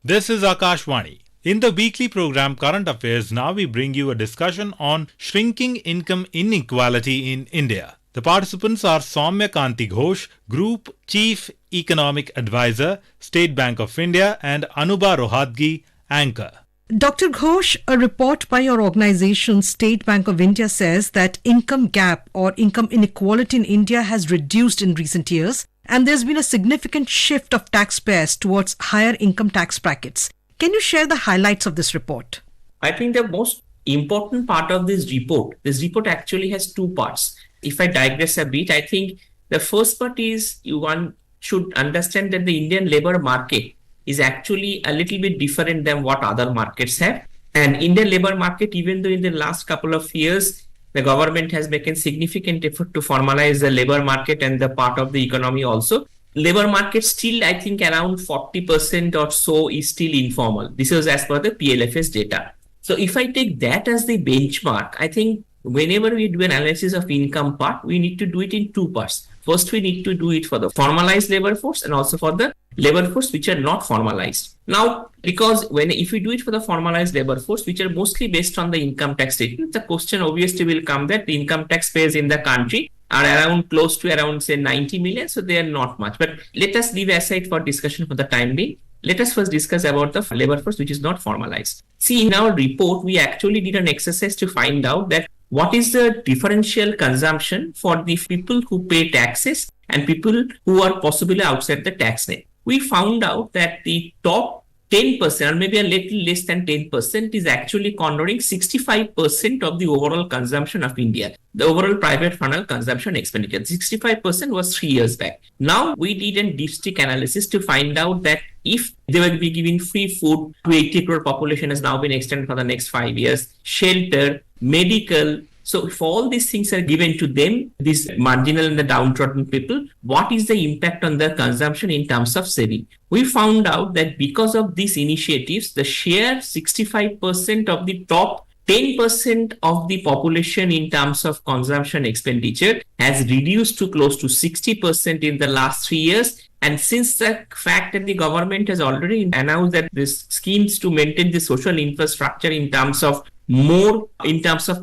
This is Akashvani. In the weekly program Current Affairs, now we bring you a discussion on shrinking income inequality in India. The participants are Soumya Kanti Ghosh, Group Chief Economic Advisor, State Bank of India, and Anubha Rohadgi, Anchor. Dr. Ghosh, a report by your organization, State Bank of India, says that income gap or income inequality in India has reduced in recent years, and there's been a significant shift of taxpayers towards higher income tax brackets. Can you share the highlights of this report? I think the most important part of this report actually has two parts. If I digress a bit, I think the first part is one should understand that the Indian labor market is actually a little bit different than what other markets have. And Indian labor market, even though in the last couple of years, the government has made a significant effort to formalize the labor market and the part of the economy also. Labor market still, I think around 40% or so is still informal. This is as per the PLFS data. So if I take that as the benchmark, I think whenever we do an analysis of income part, we need to do it in two parts. First, we need to do it for the formalized labor force and also for the labor force which are not formalized. Now, because if we do it for the formalized labor force, which are mostly based on the income tax statement, the question obviously will come that the income taxpayers in the country are close to around say 90 million. So they are not much. But let us leave aside for discussion for the time being. Let us first discuss about the labor force which is not formalized. See, in our report, we actually did an exercise to find out that what is the differential consumption for the people who pay taxes and people who are possibly outside the tax net. We found out that the top 10% or maybe a little less than 10% is actually cornering 65% of the overall consumption of India, the overall private funnel consumption expenditure. 65% was 3 years back. Now we did a dipstick analysis to find out that if they will be giving free food to 80 crore population has now been extended for the next 5 years, shelter, medical. So if all these things are given to them, these marginal and the downtrodden people, what is the impact on their consumption in terms of saving? We found out that because of these initiatives, the share 65% of the top 10% of the population in terms of consumption expenditure has reduced to close to 60% in the last 3 years. And since the fact that the government has already announced that these schemes to maintain the social infrastructure in terms of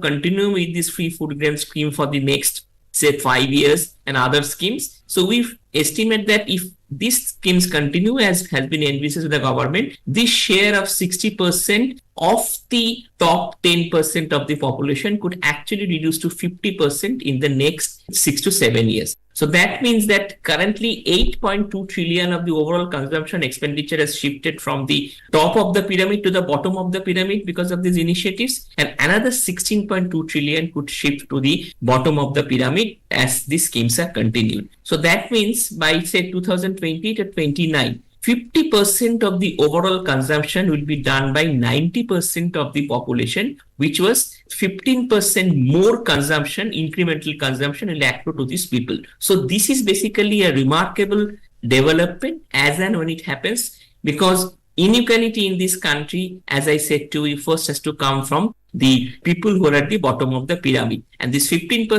continuing with this free food grain scheme for the next, say, 5 years and other schemes. So we estimate that if these schemes continue as has been envisaged with the government, this share of 60% of the top 10% of the population could actually reduce to 50% in the next 6 to 7 years. So that means that currently 8.2 trillion of the overall consumption expenditure has shifted from the top of the pyramid to the bottom of the pyramid because of these initiatives, and another 16.2 trillion could shift to the bottom of the pyramid as these schemes are continued. So that means by say 2020 to 29, 50% of the overall consumption will be done by 90% of the population, which was 15% more consumption, incremental consumption will accrue to these people. So this is basically a remarkable development as and when it happens, because inequality in this country, as I said to you, first has to come from the people who are at the bottom of the pyramid. And this 15%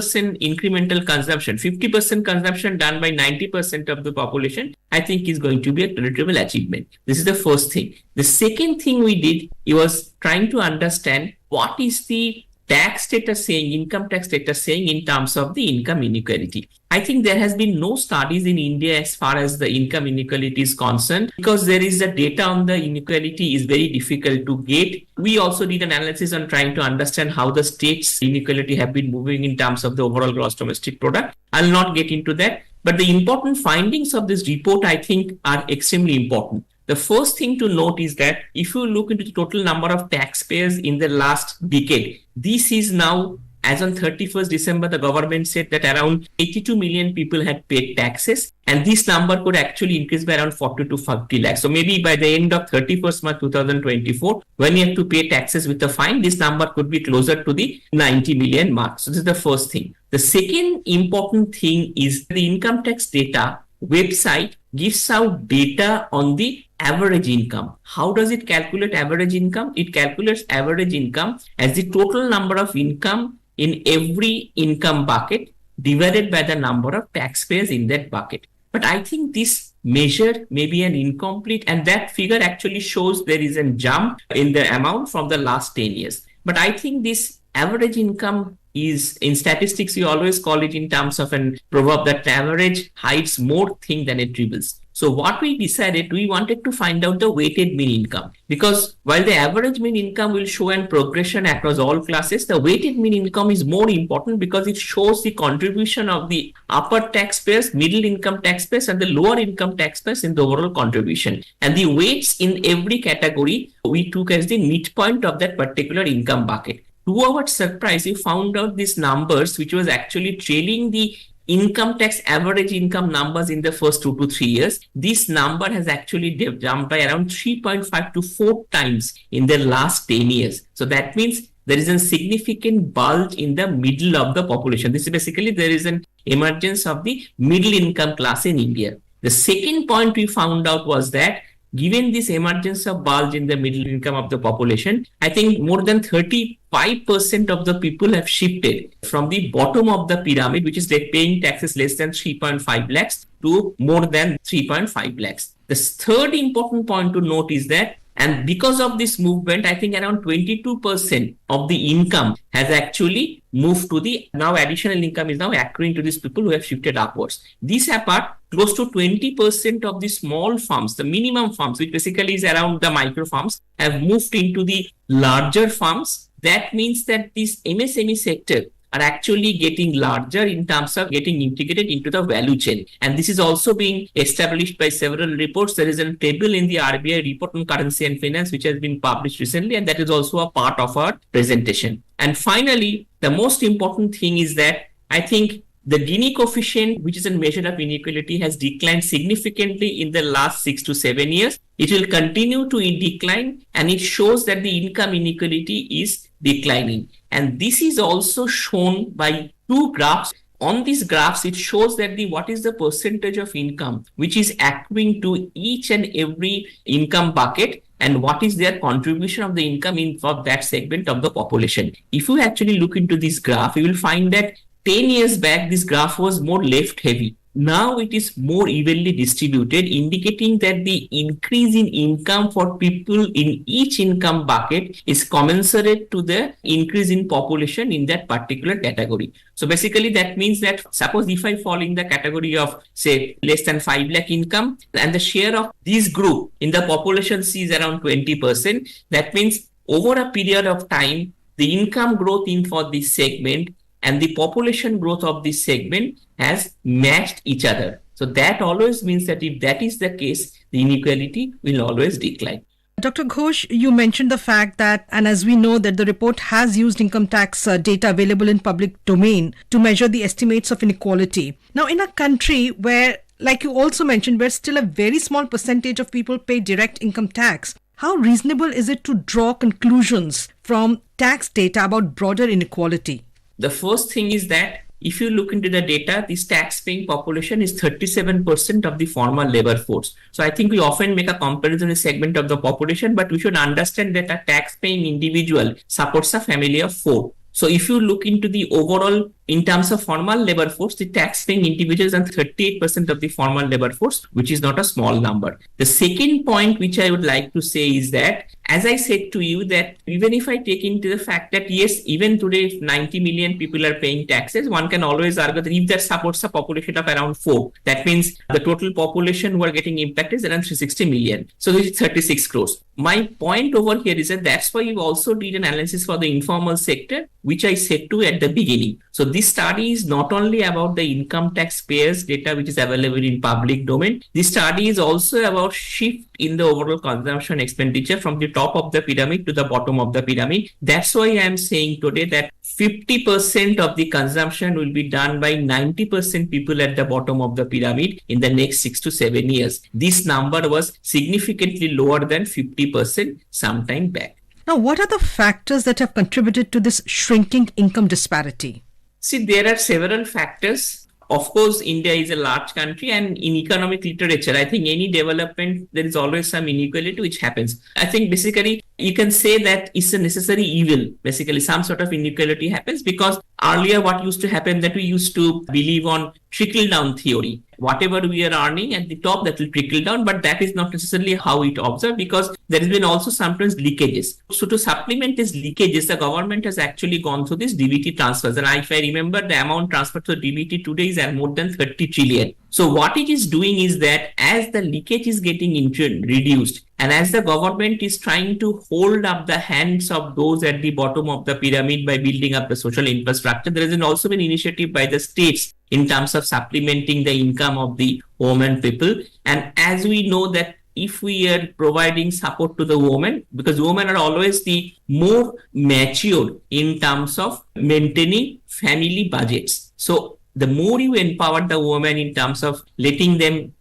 incremental consumption, 50% consumption done by 90% of the population, I think is going to be a creditable achievement. This is the first thing. The second thing we did, it was trying to understand what is the tax status saying, income tax status saying in terms of the income inequality. I think there has been no studies in India as far as the income inequality is concerned, because there is the data on the inequality is very difficult to get. We also did an analysis on trying to understand how the states inequality have been moving in terms of the overall gross domestic product. I'll not get into that, but the important findings of this report, I think, are extremely important. The first thing to note is that if you look into the total number of taxpayers in the last decade, this is now, as on 31st December, the government said that around 82 million people had paid taxes, and this number could actually increase by around 40 to 50 lakhs. So maybe by the end of 31st March 2024, when you have to pay taxes with a fine, this number could be closer to the 90 million mark. So this is the first thing. The second important thing is the income tax data website gives out data on the average income. How does it calculate average income? It calculates average income as the total number of income in every income bucket divided by the number of taxpayers in that bucket. But I think this measure may be an incomplete, and that figure actually shows there is a jump in the amount from the last 10 years. But I think this average income is, in statistics, we always call it in terms of a proverb that average hides more thing than it reveals. So what we decided, we wanted to find out the weighted mean income, because while the average mean income will show an progression across all classes, the weighted mean income is more important because it shows the contribution of the upper taxpayers, middle income taxpayers, and the lower income taxpayers in the overall contribution. And the weights in every category we took as the midpoint of that particular income bucket. To our surprise, we found out these numbers, which was actually trailing the income tax average income numbers in the first 2 to 3 years. This number has actually jumped by around 3.5 to 4 times in the last 10 years. So that means there is a significant bulge in the middle of the population. This is basically, there is an emergence of the middle income class in India. The second point we found out was that given this emergence of bulge in the middle income of the population, I think more than 35% of the people have shifted from the bottom of the pyramid, which is they're paying taxes less than 3.5 lakhs, to more than 3.5 lakhs. The third important point to note is that, and because of this movement, I think around 22% of the income has actually moved to the, now additional income is now accruing to these people who have shifted upwards. This apart, close to 20% of the small farms, the minimum farms, which basically is around the micro farms, have moved into the larger farms. That means that this MSME sector are actually getting larger in terms of getting integrated into the value chain. And this is also being established by several reports. There is a table in the RBI report on currency and finance, which has been published recently, and that is also a part of our presentation. And finally, the most important thing is that I think the Gini coefficient, which is a measure of inequality, has declined significantly in the last 6 to 7 years. It will continue to decline, and it shows that the income inequality is declining. And this is also shown by 2 graphs. On these graphs, it shows that what is the percentage of income which is accruing to each and every income bucket, and what is their contribution of the income in for that segment of the population. If you actually look into this graph, you will find that 10 years back, this graph was more left heavy. Now it is more evenly distributed, indicating that the increase in income for people in each income bucket is commensurate to the increase in population in that particular category. So basically that means that suppose if I fall in the category of say less than 5 lakh income, and the share of this group in the population is around 20%, that means over a period of time, the income growth in for this segment and the population growth of this segment has matched each other. So that always means that if that is the case, the inequality will always decline. Dr. Ghosh, you mentioned the fact that, and as we know that the report has used income tax data available in public domain to measure the estimates of inequality. Now, in a country where, like you also mentioned, where still a very small percentage of people pay direct income tax, how reasonable is it to draw conclusions from tax data about broader inequality? The first thing is that if you look into the data, this tax-paying population is 37% of the formal labor force. So I think we often make a comparison with segment of the population, but we should understand that a tax-paying individual supports a family of 4. So if you look into the overall, in terms of formal labor force, the tax-paying individuals are 38% of the formal labor force, which is not a small number. The second point which I would like to say is that, as I said to you, that even if I take into the fact that yes, even today if 90 million people are paying taxes, one can always argue that if that supports a population of around 4, that means the total population who are getting impacted is around 360 million. So this is 36 crores. My point over here is that that's why you also did an analysis for the informal sector, which I said to at the beginning. So this study is not only about the income taxpayers data which is available in public domain. This study is also about shift in the overall consumption expenditure from the top of the pyramid to the bottom of the pyramid. That's why I am saying today that 50% of the consumption will be done by 90% people at the bottom of the pyramid in the next 6 to 7 years. This number was significantly lower than 50% sometime back. Now, what are the factors that have contributed to this shrinking income disparity? See, there are several factors. Of course, India is a large country, and in economic literature, I think any development, there is always some inequality which happens. I think basically you can say that it's a necessary evil. Basically, some sort of inequality happens because earlier what used to happen that we used to believe on trickle down theory. Whatever we are earning at the top, that will trickle down, but that is not necessarily how it observed, because there has been also sometimes leakages. So to supplement these leakages, the government has actually gone through these DBT transfers. And if I remember, the amount transferred to DBT today is more than 30 trillion. So what it is doing is that as the leakage is getting reduced, and as the government is trying to hold up the hands of those at the bottom of the pyramid by building up the social infrastructure, there has also been initiative by the states in terms of supplementing the income of the women people. And as we know that if we are providing support to the women, because women are always the more mature in terms of maintaining family budgets. So the more you empower the women in terms of letting them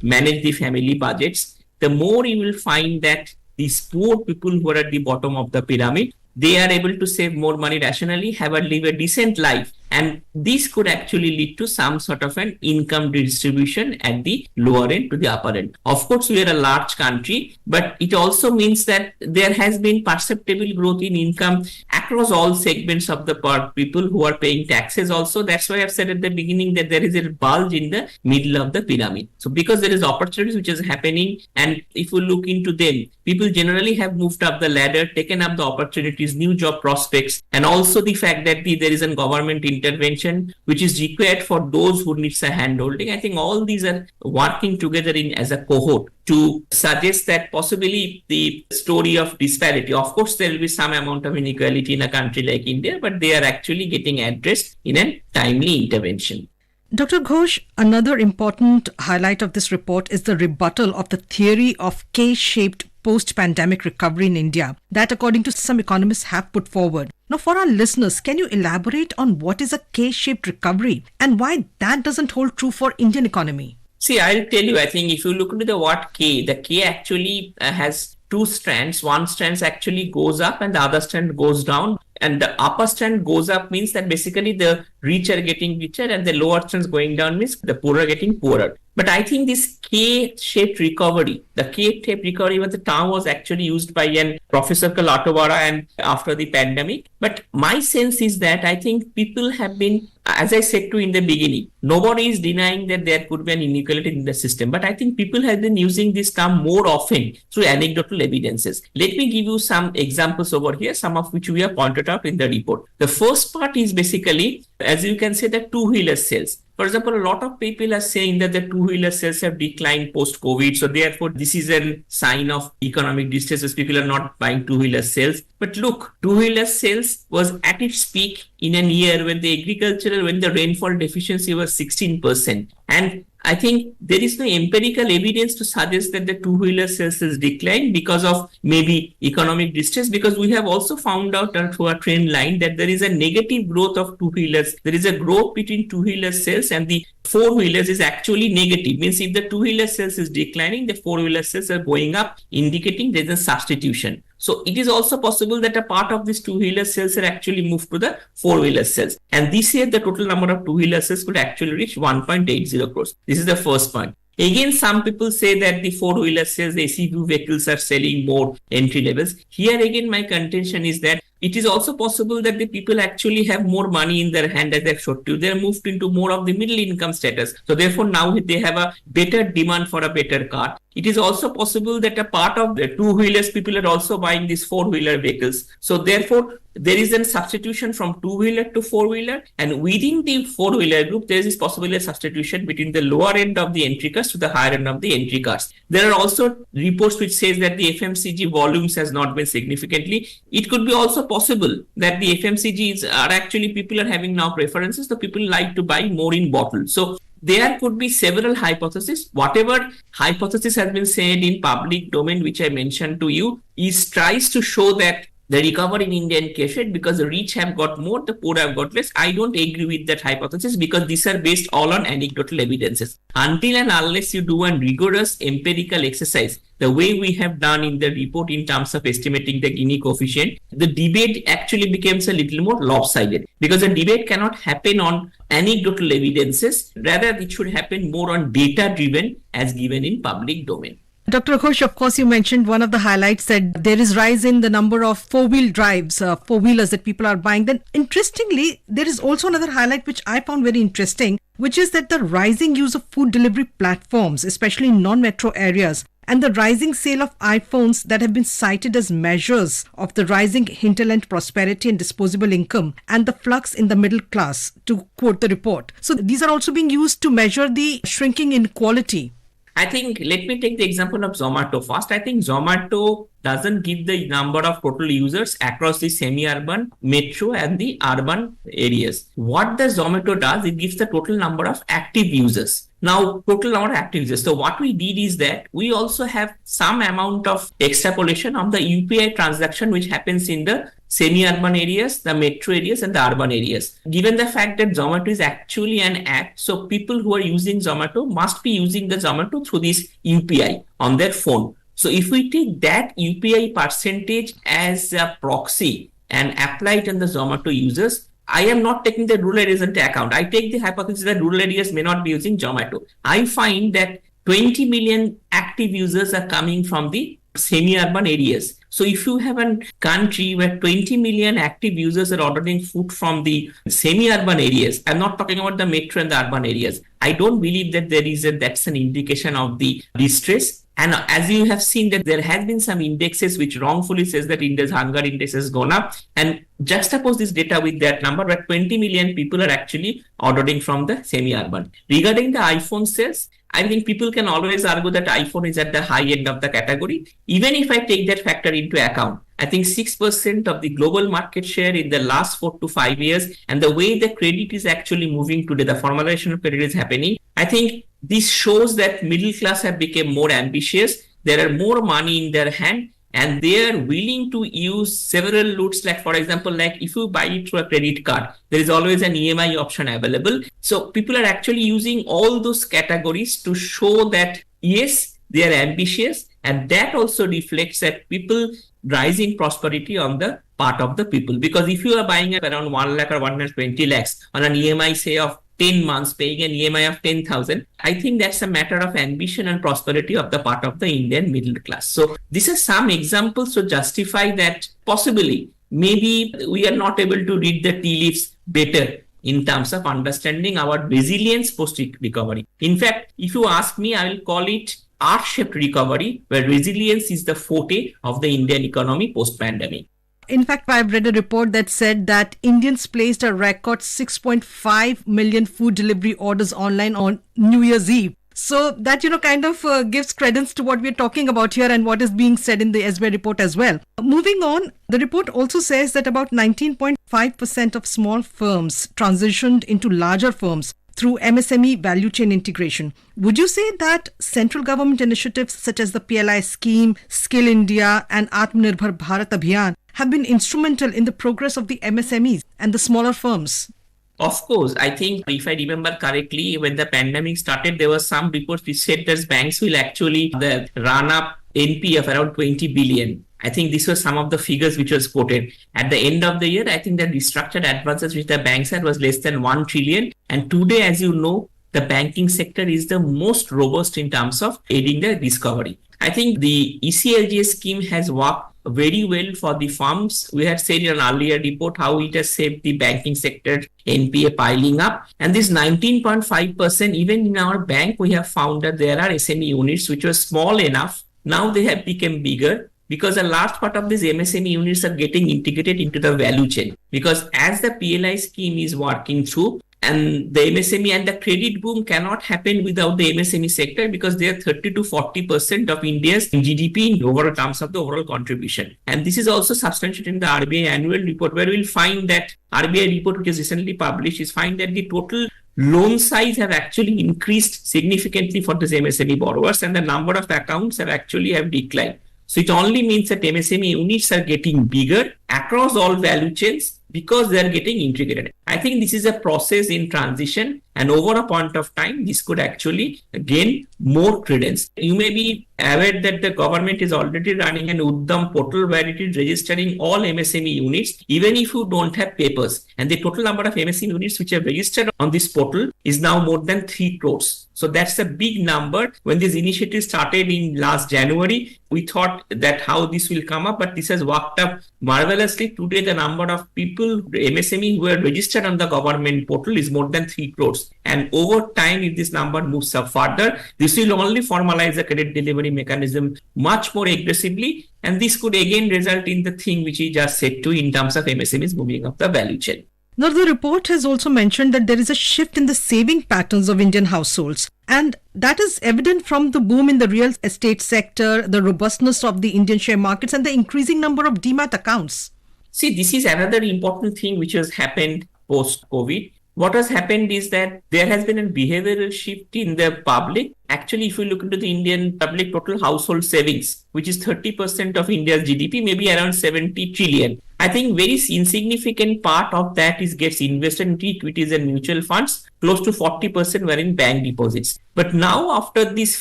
manage the family budgets, the more you will find that these poor people who are at the bottom of the pyramid, they are able to save more money rationally, live a decent life. And this could actually lead to some sort of an income distribution at the lower end to the upper end. Of course, we are a large country, but it also means that there has been perceptible growth in income across all segments of the people who are paying taxes also. That's why I've said at the beginning that there is a bulge in the middle of the pyramid. So because there is opportunities which is happening, and if we look into them, people generally have moved up the ladder, taken up the opportunities, new job prospects, and also the fact that there is a government intervention which is required for those who needs a handholding. I think all these are working together as a cohort to suggest that possibly the story of disparity, of course there will be some amount of inequality in a country like India, but they are actually getting addressed in a timely intervention. Dr. Ghosh, another important highlight of this report is the rebuttal of the theory of K-shaped post-pandemic recovery in India that, according to some economists, have put forward. Now, for our listeners, can you elaborate on what is a K-shaped recovery and why that doesn't hold true for Indian economy? See, I'll tell you, I think if you look into the word K, the K actually has two strands. One strand actually goes up and the other strand goes down. And the upper strand goes up means that basically the rich are getting richer, and the lower strands going down means the poor are getting poorer. But I think this K-shaped recovery, the K-shaped recovery, even the term was actually used by a professor called Atawara and after the pandemic. But my sense is that I think people have been, as I said to in the beginning, nobody is denying that there could be an inequality in the system. But I think people have been using this term more often through anecdotal evidences. Let me give you some examples over here, some of which we have pointed out in the report. The first part is basically, as you can say, the two-wheeler sales. For example, a lot of people are saying that the two-wheeler sales have declined post-COVID. So therefore, this is a sign of economic distress as people are not buying two-wheeler sales. But look, two-wheeler sales was at its peak in a year when the rainfall deficiency was 16%. And I think there is no empirical evidence to suggest that the two-wheeler sales has declined because of maybe economic distress, because we have also found out through a trend line that there is a negative growth of two-wheelers. There is a growth between two-wheeler sales and the four-wheelers is actually negative. Means if the two-wheeler sales is declining, the four-wheeler sales are going up, indicating there is a substitution. So it is also possible that a part of these two-wheeler sales are actually moved to the four-wheeler sales. And this year, the total number of two-wheeler sales could actually reach 1.80 crores. This is the first point. Again, some people say that the four-wheeler sales, the SUV vehicles are selling more entry levels. Here again, my contention is that it is also possible that the people actually have more money in their hand, as I've showed you. They're moved into more of the middle income status. So therefore, now they have a better demand for a better car. It is also possible that a part of the two-wheelers, people are also buying these four-wheeler vehicles. So therefore, there is a substitution from two-wheeler to four-wheeler. And within the four-wheeler group, there is possibly a substitution between the lower end of the entry cars to the higher end of the entry cars. There are also reports which says that the FMCG volumes has not been significantly. It could be also possible that the FMCGs are actually, people are having now preferences. So people like to buy more in bottles. So there could be several hypotheses. Whatever hypothesis has been said in public domain, which I mentioned to you, tries to show that the recovery in Indian K-shaped because the rich have got more, the poor have got less. I don't agree with that hypothesis because these are based all on anecdotal evidences. Until and unless you do a rigorous empirical exercise, the way we have done in the report in terms of estimating the Gini coefficient, the debate actually becomes a little more lopsided because the debate cannot happen on anecdotal evidences. Rather, it should happen more on data driven as given in public domain. Dr. Ghosh, of course, you mentioned one of the highlights that there is rise in the number of four-wheel drives, four-wheelers that people are buying. Then, interestingly, there is also another highlight which I found very interesting, which is that the rising use of food delivery platforms, especially in non-metro areas, and the rising sale of iPhones that have been cited as measures of the rising hinterland prosperity and disposable income and the flux in the middle class, to quote the report. So these are also being used to measure the shrinking inequality. I think, let me take the example of Zomato first. I think Zomato doesn't give the number of total users across the semi-urban, metro and the urban areas. What the Zomato does, it gives the total number of active users. Now, total number of active users. So what we did is that we also have some amount of extrapolation on the UPI transaction which happens in the semi-urban areas, the metro areas and the urban areas. Given the fact that Zomato is actually an app, so people who are using Zomato must be using the Zomato through this UPI on their phone. So if we take that UPI percentage as a proxy and apply it on the Zomato users, I am not taking the rural areas into account. I take the hypothesis that rural areas may not be using Zomato. I find that 20 million active users are coming from the semi-urban areas. So if you have a country where 20 million active users are ordering food from the semi-urban areas, I'm not talking about the metro and the urban areas, I don't believe that that's an indication of the distress. And as you have seen that there has been some indexes which wrongfully says that India's hunger index has gone up, and juxtapose this data with that number where 20 million people are actually ordering from the semi-urban. Regarding the iPhone sales, I think people can always argue that iPhone is at the high end of the category. Even if I take that factor into account, I think 6% of the global market share in the last 4 to 5 years, and the way the credit is actually moving today, the formalization of credit is happening. I think this shows that middle class have become more ambitious. There are more money in their hand, and they are willing to use several routes. Like, for example, like if you buy it through a credit card, there is always an EMI option available. So people are actually using all those categories to show that, yes, they are ambitious. And that also reflects that people rising prosperity on the part of the people. Because if you are buying at around 1 lakh or 120 lakhs on an EMI, say, of 10 months, paying an EMI of 10,000, I think that's a matter of ambition and prosperity of the part of the Indian middle class. So these are some examples to justify that possibly, maybe we are not able to read the tea leaves better in terms of understanding our resilience post-recovery. In fact, if you ask me, I will call it R-shaped recovery, where resilience is the forte of the Indian economy post-pandemic. In fact, I've read a report that said that Indians placed a record 6.5 million food delivery orders online on New Year's Eve. So that, kind of gives credence to what we're talking about here and what is being said in the SBI report as well. Moving on, the report also says that about 19.5% of small firms transitioned into larger firms through MSME value chain integration. Would you say that central government initiatives such as the PLI scheme, Skill India and Atmanirbhar Bharat Abhiyan have been instrumental in the progress of the MSMEs and the smaller firms? Of course, I think if I remember correctly, when the pandemic started, there were some reports which said that banks will actually run up NP of around 20 billion. I think these were some of the figures which was quoted. At the end of the year, I think the restructured advances which the banks had was less than 1 trillion. And today, as you know, the banking sector is the most robust in terms of aiding the recovery. I think the ECLGS scheme has worked very well for the firms. We had said in an earlier report how it has saved the banking sector, NPA piling up. And this 19.5%, even in our bank, we have found that there are SME units which were small enough. Now they have become bigger, because a large part of these MSME units are getting integrated into the value chain. Because as the PLI scheme is working through, and the MSME and the credit boom cannot happen without the MSME sector, because they are 30 to 40% of India's GDP in overall terms of the overall contribution. And this is also substantiated in the RBI annual report, where we'll find that RBI report, which is recently published, is find that the total loan size have actually increased significantly for these MSME borrowers, and the number of accounts have declined. So it only means that MSME units are getting bigger across all value chains because they are getting integrated. I think this is a process in transition, And over a point of time, this could actually gain more credence. You may be aware that the government is already running an Uddam portal where it is registering all MSME units, even if you don't have papers. And the total number of MSME units which have registered on this portal is now more than 3 crores. So that's a big number. When this initiative started in last January, we thought that how this will come up, but this has worked up marvelously. Today, the number of people, MSME, who are registered on the government portal is more than 3 crores. And over time, if this number moves up further, this will only formalize the credit delivery mechanism much more aggressively. And this could again result in the thing which he just said to in terms of MSMEs moving up the value chain. Now, the report has also mentioned that there is a shift in the saving patterns of Indian households. And that is evident from the boom in the real estate sector, the robustness of the Indian share markets, and the increasing number of demat accounts. See, this is another important thing which has happened post-COVID. What has happened is that there has been a behavioral shift in the public. Actually, if you look into the Indian public total household savings, which is 30% of India's GDP, maybe around 70 trillion. I think very insignificant part of that gets invested into equities and mutual funds. Close to 40% were in bank deposits. But now, after this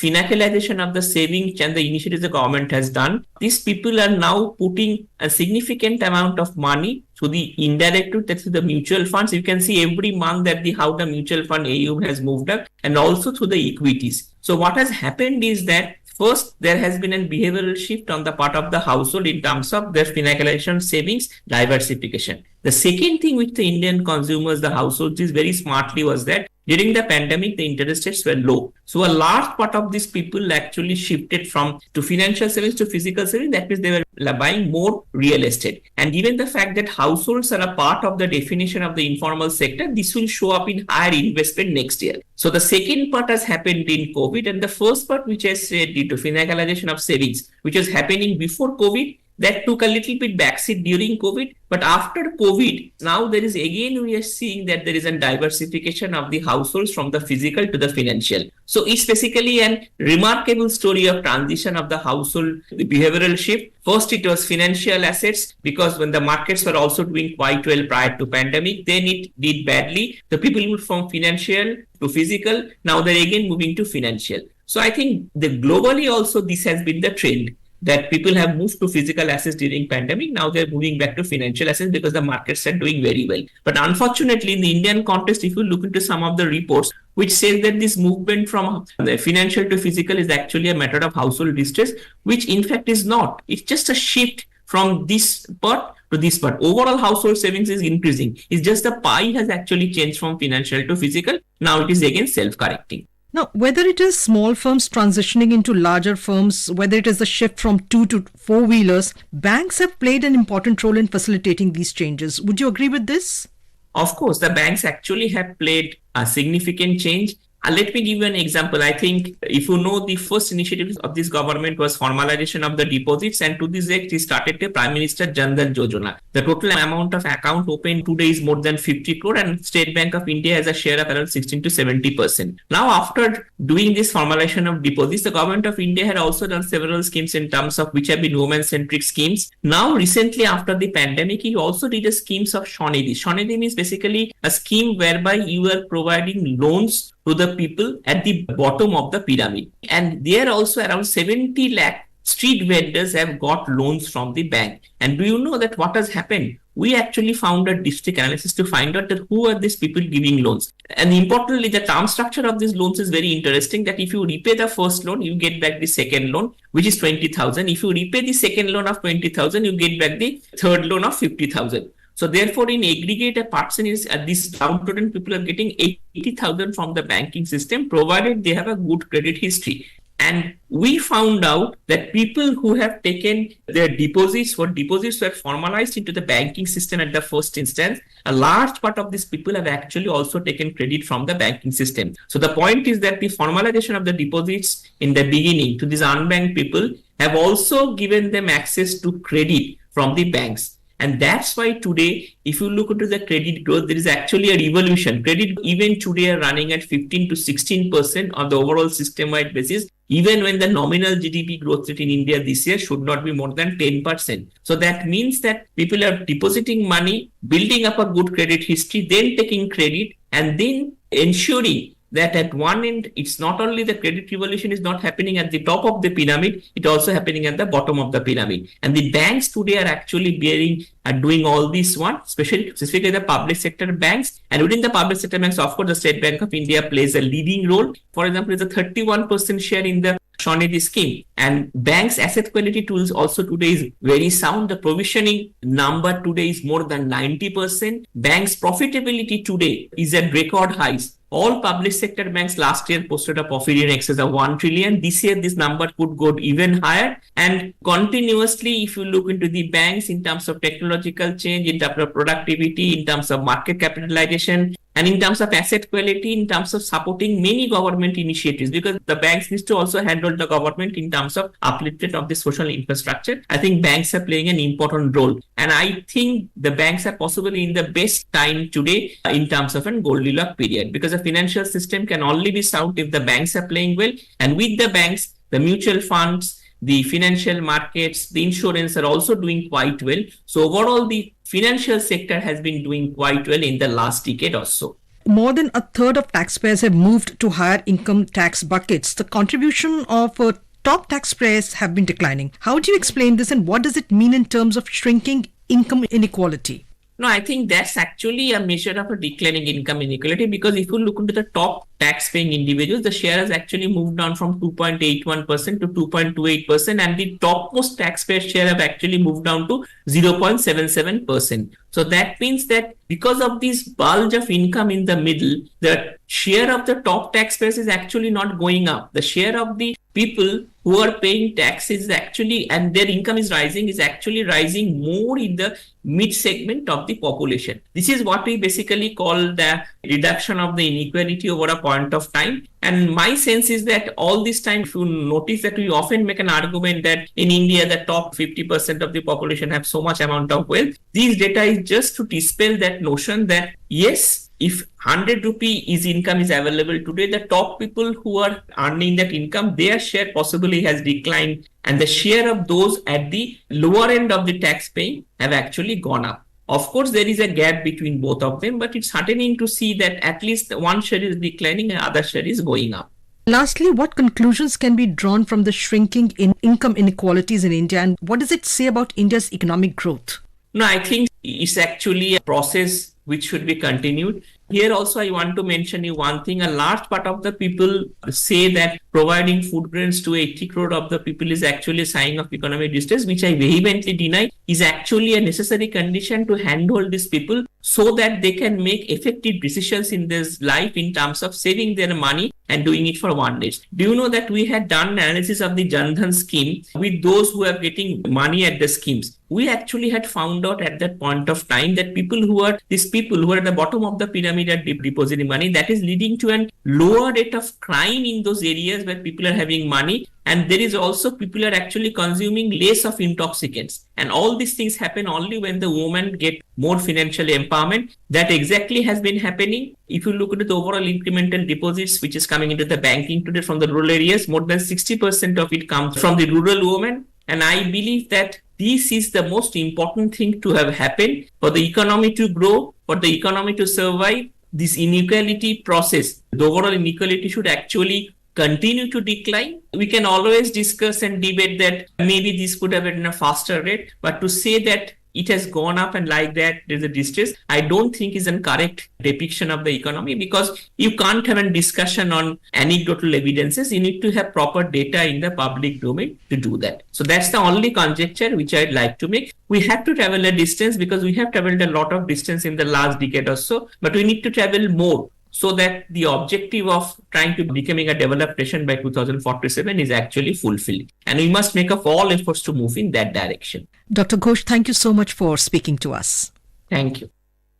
financialization of the savings and the initiatives the government has done, these people are now putting a significant amount of money to the indirect route, that's the mutual funds. You can see every month that how the mutual fund AUM has moved up, and also through the equities. So what has happened is that first, there has been a behavioral shift on the part of the household in terms of their financialization, savings, diversification. The second thing which the Indian consumers, the households, did very smartly was that during the pandemic, the interest rates were low. So a large part of these people actually shifted from to financial savings to physical savings. That means they were buying more real estate. And given the fact that households are a part of the definition of the informal sector, this will show up in higher investment next year. So the second part has happened in COVID, and the first part, which I said, due to financialization of savings, which was happening before COVID, that took a little bit backseat during COVID. But after COVID, now there is again, we are seeing that there is a diversification of the households from the physical to the financial. So it's basically a remarkable story of transition of the household, the behavioral shift. First, it was financial assets, because when the markets were also doing quite well prior to pandemic, then it did badly. The people moved from financial to physical. Now they're again moving to financial. So I think the globally also this has been the trend, that people have moved to physical assets during pandemic. Now they're moving back to financial assets because the markets are doing very well. But unfortunately, in the Indian context, if you look into some of the reports, which says that this movement from the financial to physical is actually a matter of household distress, which in fact is not. It's just a shift from this part to this part. Overall household savings is increasing. It's just the pie has actually changed from financial to physical. Now it is again self-correcting. Now, whether it is small firms transitioning into larger firms, whether it is the shift from 2 to 4-wheelers, banks have played an important role in facilitating these changes. Would you agree with this? Of course, the banks actually have played a significant change. Let me give you an example. I think if you know, the first initiative of this government was formalization of the deposits, and to this act, he started the Prime Minister Jan Dhan Yojana. The total amount of account opened today is more than 50 crore, and State Bank of India has a share of around 16 to 70%. Now, after doing this formalization of deposits, the government of India had also done several schemes in terms of which have been women-centric schemes. Now, recently after the pandemic, he also did a schemes of Swanidhi. Swanidhi means basically a scheme whereby you are providing loans to the people at the bottom of the pyramid. And there also around 70 lakh street vendors have got loans from the bank. And do you know that what has happened? We actually found a district analysis to find out that who are these people giving loans. And importantly, the term structure of these loans is very interesting, that if you repay the first loan, you get back the second loan, which is 20,000. If you repay the second loan of 20,000, you get back the third loan of 50,000. So therefore, in aggregate, a person is these downtrodden people are getting 80,000 from the banking system, provided they have a good credit history. And we found out that people who have taken their deposits were formalized into the banking system at the first instance. A large part of these people have actually also taken credit from the banking system. So the point is that the formalization of the deposits in the beginning to these unbanked people have also given them access to credit from the banks. And that's why today, if you look into the credit growth, there is actually a revolution. Credit even today are running at 15 to 16% on the overall system-wide basis, even when the nominal GDP growth rate in India this year should not be more than 10%. So that means that people are depositing money, building up a good credit history, then taking credit, and then ensuring that at one end, it's not only the credit revolution is not happening at the top of the pyramid, it's also happening at the bottom of the pyramid. And the banks today are actually doing all this one, specifically the public sector banks. And within the public sector banks, of course, the State Bank of India plays a leading role. For example, it's a 31% share in the Swanidhi scheme. And banks' asset quality tools also today is very sound. The provisioning number today is more than 90%. Banks' profitability today is at record highs. All public sector banks last year posted a profit in excess of 1 trillion. This year, this number could go even higher. And continuously, if you look into the banks in terms of technological change, in terms of productivity, in terms of market capitalization, and in terms of asset quality, in terms of supporting many government initiatives, because the banks need to also handle the government in terms of upliftment of the social infrastructure. I think banks are playing an important role. And I think the banks are possibly in the best time today in terms of an Goldilocks period, because the financial system can only be sound if the banks are playing well. And with the banks, the mutual funds, the financial markets, the insurance are also doing quite well. So overall, the financial sector has been doing quite well in the last decade or so. More than a third of taxpayers have moved to higher income tax buckets. The contribution of top taxpayers have been declining. How do you explain this, and what does it mean in terms of shrinking income inequality? No, I think that's actually a measure of a declining income inequality, because if you look into the top tax-paying individuals, the share has actually moved down from 2.81% to 2.28%, and the topmost taxpayer share have actually moved down to 0.77%. So that means that because of this bulge of income in the middle, the share of the top taxpayers is actually not going up. The share of the people who are paying taxes actually, and their income is actually rising more in the mid segment of the population. This is what we basically call the reduction of the inequality over a point of time. And my sense is that all this time, if you notice that we often make an argument that in India, the top 50% of the population have so much amount of wealth. These data is just to dispel that notion that yes, if 100 rupee income is available today, the top people who are earning that income, their share possibly has declined, and the share of those at the lower end of the tax paying have actually gone up. Of course, there is a gap between both of them, but it's heartening to see that at least one share is declining and other share is going up. Lastly, what conclusions can be drawn from the shrinking in income inequalities in India, and what does it say about India's economic growth? No, I think it's actually a process which should be continued. Here also, I want to mention you one thing. A large part of the people say that providing food grains to 80 crore of the people is actually a sign of economic distress, which I vehemently deny is actually a necessary condition to handle these people so that they can make effective decisions in their life in terms of saving their money and doing it for 1 day. Do you know that we had done analysis of the Jan Dhan scheme with those who are getting money at the schemes? We actually had found out at that point of time that people who are at the bottom of the pyramid are depositing money. That is leading to a lower rate of crime in those areas where people are having money. And there is also people are actually consuming less of intoxicants. And all these things happen only when the women get more financial empowerment. That exactly has been happening. If you look at the overall incremental deposits, which is coming into the banking today from the rural areas, more than 60% of it comes from the rural women. And I believe that this is the most important thing to have happened for the economy to grow, for the economy to survive. This inequality process, the overall inequality should actually continue to decline. We can always discuss and debate that maybe this could have been a faster rate, but to say that it has gone up and like that there's a distress, I don't think is a correct depiction of the economy, because you can't have a discussion on anecdotal evidences. You need to have proper data in the public domain to do that. So that's the only conjecture which I'd like to make. We have to travel a distance because we have traveled a lot of distance in the last decade or so, but we need to travel more, so that the objective of trying to becoming a developed nation by 2047 is actually fulfilled. And we must make up all efforts to move in that direction. Dr. Ghosh, thank you so much for speaking to us. Thank you.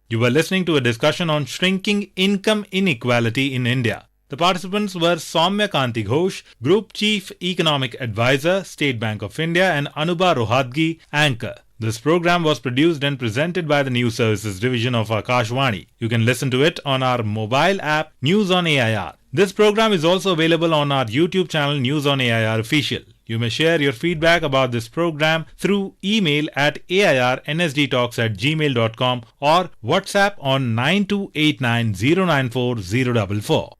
You were listening to a discussion on shrinking income inequality in India. The participants were Soumya Kanti Ghosh, Group Chief Economic Advisor, State Bank of India, and Anubha Rohatgi, Anchor. This program was produced and presented by the News Services Division of Akashvani. You can listen to it on our mobile app News on AIR. This program is also available on our YouTube channel News on AIR Official. You may share your feedback about this program through email at airnsdtalks@gmail.com or WhatsApp on 9289094044.